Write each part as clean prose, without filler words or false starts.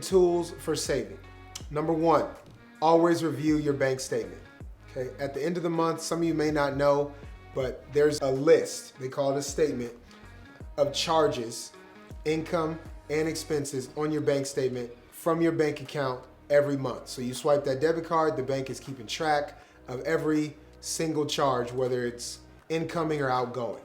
tools for saving. Number one, always review your bank statement. Okay, at the end of the month, some of you may not know, but there's a list, they call it a statement, of charges, income, and expenses on your bank statement from your bank account every month. So you swipe that debit card, the bank is keeping track of every single charge, whether it's incoming or outgoing.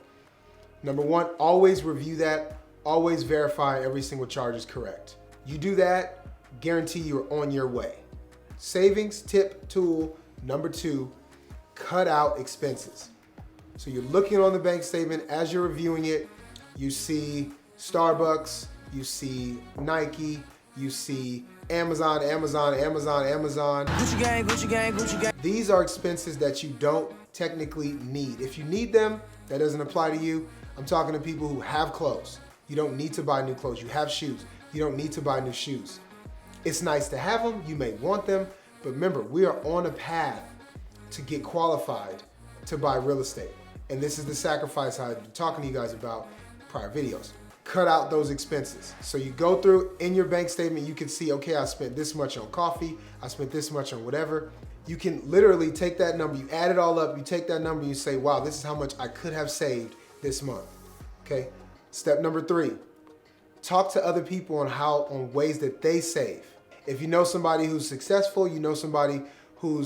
Number one, always review that, always verify every single charge is correct. You do that, guarantee you're on your way. Savings tip tool number two, cut out expenses. So you're looking on the bank statement, as you're reviewing it, you see Starbucks, you see Nike, you see Amazon. Gucci gang, Gucci gang, Gucci gang. These are expenses that you don't technically need. If you need them, that doesn't apply to you. I'm talking to people who have clothes. You don't need to buy new clothes. You have shoes. You don't need to buy new shoes. It's nice to have them. You may want them. But remember, we are on a path to get qualified to buy real estate. And this is the sacrifice I've been talking to you guys about in prior videos. Cut out those expenses. So you go through in your bank statement, you can see, okay, I spent this much on coffee, I spent this much on whatever. You can literally take that number, you add it all up, you take that number, you say, wow, this is how much I could have saved this month. Okay. Step number three, talk to other people on ways that they save. If you know somebody who's successful, you know somebody who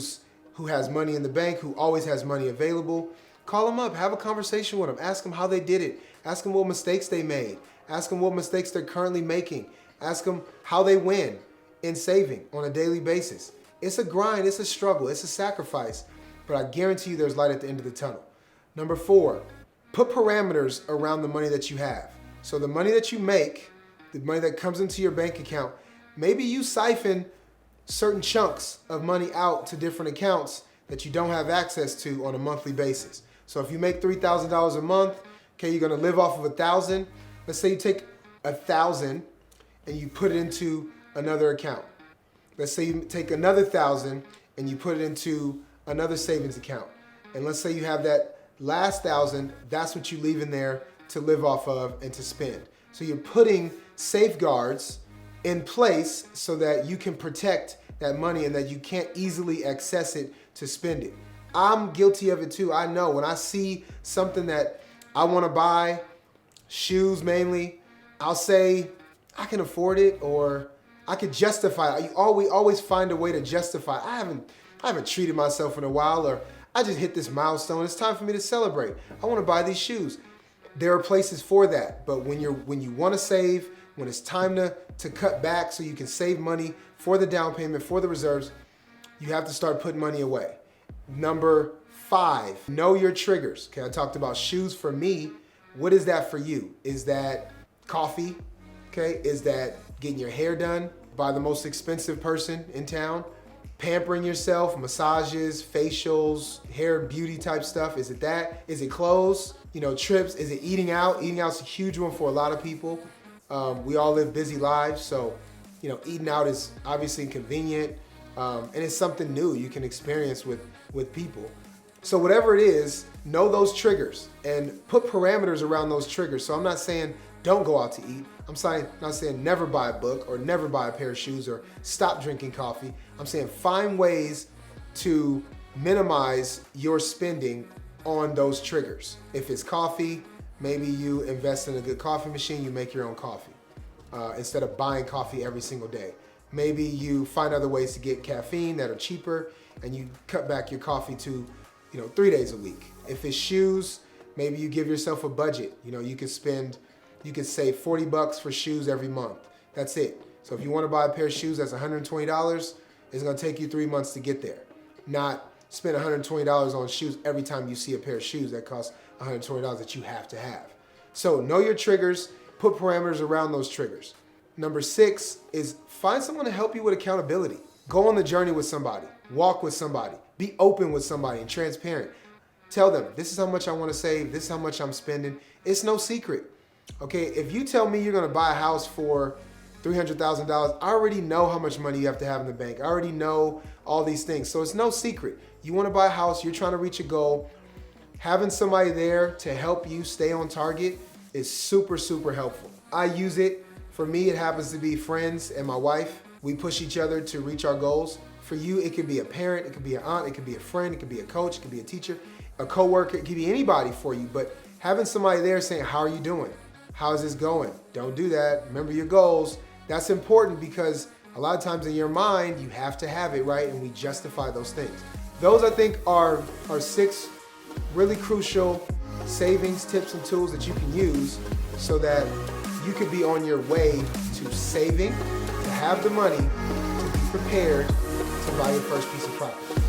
has money in the bank, who always has money available, call them up, have a conversation with them, ask them how they did it, ask them what mistakes they made, ask them what mistakes they're currently making, ask them how they win in saving on a daily basis. It's a grind, it's a struggle, it's a sacrifice, but I guarantee you there's light at the end of the tunnel. Number four, put parameters around the money that you have. So the money that you make, the money that comes into your bank account, maybe you siphon certain chunks of money out to different accounts that you don't have access to on a monthly basis. So if you make $3,000 a month, okay, you're gonna live off of 1,000. Let's say you take 1,000 and you put it into another account. Let's say you take another 1,000 and you put it into another savings account. And let's say you have that last 1,000, that's what you leave in there to live off of and to spend. So you're putting safeguards in place so that you can protect that money and that you can't easily access it to spend it. I'm guilty of it too. I know when I see something that I want to buy, shoes mainly, I'll say I can afford it or I could justify it. We always find a way to justify. I haven't treated myself in a while, or I just hit this milestone. It's time for me to celebrate. I want to buy these shoes. There are places for that, but when you want to save, when it's time to cut back so you can save money for the down payment, for the reserves, you have to start putting money away. Number five, know your triggers. Okay, I talked about shoes for me. What is that for you? Is that coffee? Okay, is that getting your hair done by the most expensive person in town? Pampering yourself, massages, facials, hair, beauty type stuff. Is it that? Is it clothes? Trips? Is it eating out? Eating out's a huge one for a lot of people. We all live busy lives, so eating out is obviously inconvenient, and it's something new you can experience with people. So whatever it is, know those triggers and put parameters around those triggers. So I'm not saying don't go out to eat. I'm not saying never buy a book or never buy a pair of shoes or stop drinking coffee. I'm saying find ways to minimize your spending on those triggers. If it's coffee, maybe you invest in a good coffee machine, you make your own coffee instead of buying coffee every single day. Maybe you find other ways to get caffeine that are cheaper and you cut back your coffee to 3 days a week. If it's shoes, maybe you give yourself a budget. You could save $40 for shoes every month. That's it. So if you want to buy a pair of shoes that's $120, it's going to take you 3 months to get there. Not spend $120 on shoes every time you see a pair of shoes that cost $120 that you have to have. So know your triggers, put parameters around those triggers. Number 6 is find someone to help you with accountability. Go on the journey with somebody, walk with somebody, be open with somebody and transparent. Tell them, this is how much I want to save, this is how much I'm spending. It's no secret. Okay, if you tell me you're gonna buy a house for $300,000, I already know how much money you have to have in the bank. I already know all these things, so it's no secret. You wanna buy a house, you're trying to reach a goal, having somebody there to help you stay on target is super, super helpful. I use it. For me, it happens to be friends and my wife. We push each other to reach our goals. For you, it could be a parent, it could be an aunt, it could be a friend, it could be a coach, it could be a teacher, a coworker, it could be anybody for you. But having somebody there saying, how are you doing? How's this going? Don't do that. Remember your goals. That's important because a lot of times in your mind, you have to have it, right? And we justify those things. Those, I think, are 6 really crucial savings tips and tools that you can use so that you could be on your way to saving, to have the money, to be prepared to buy your first piece of property.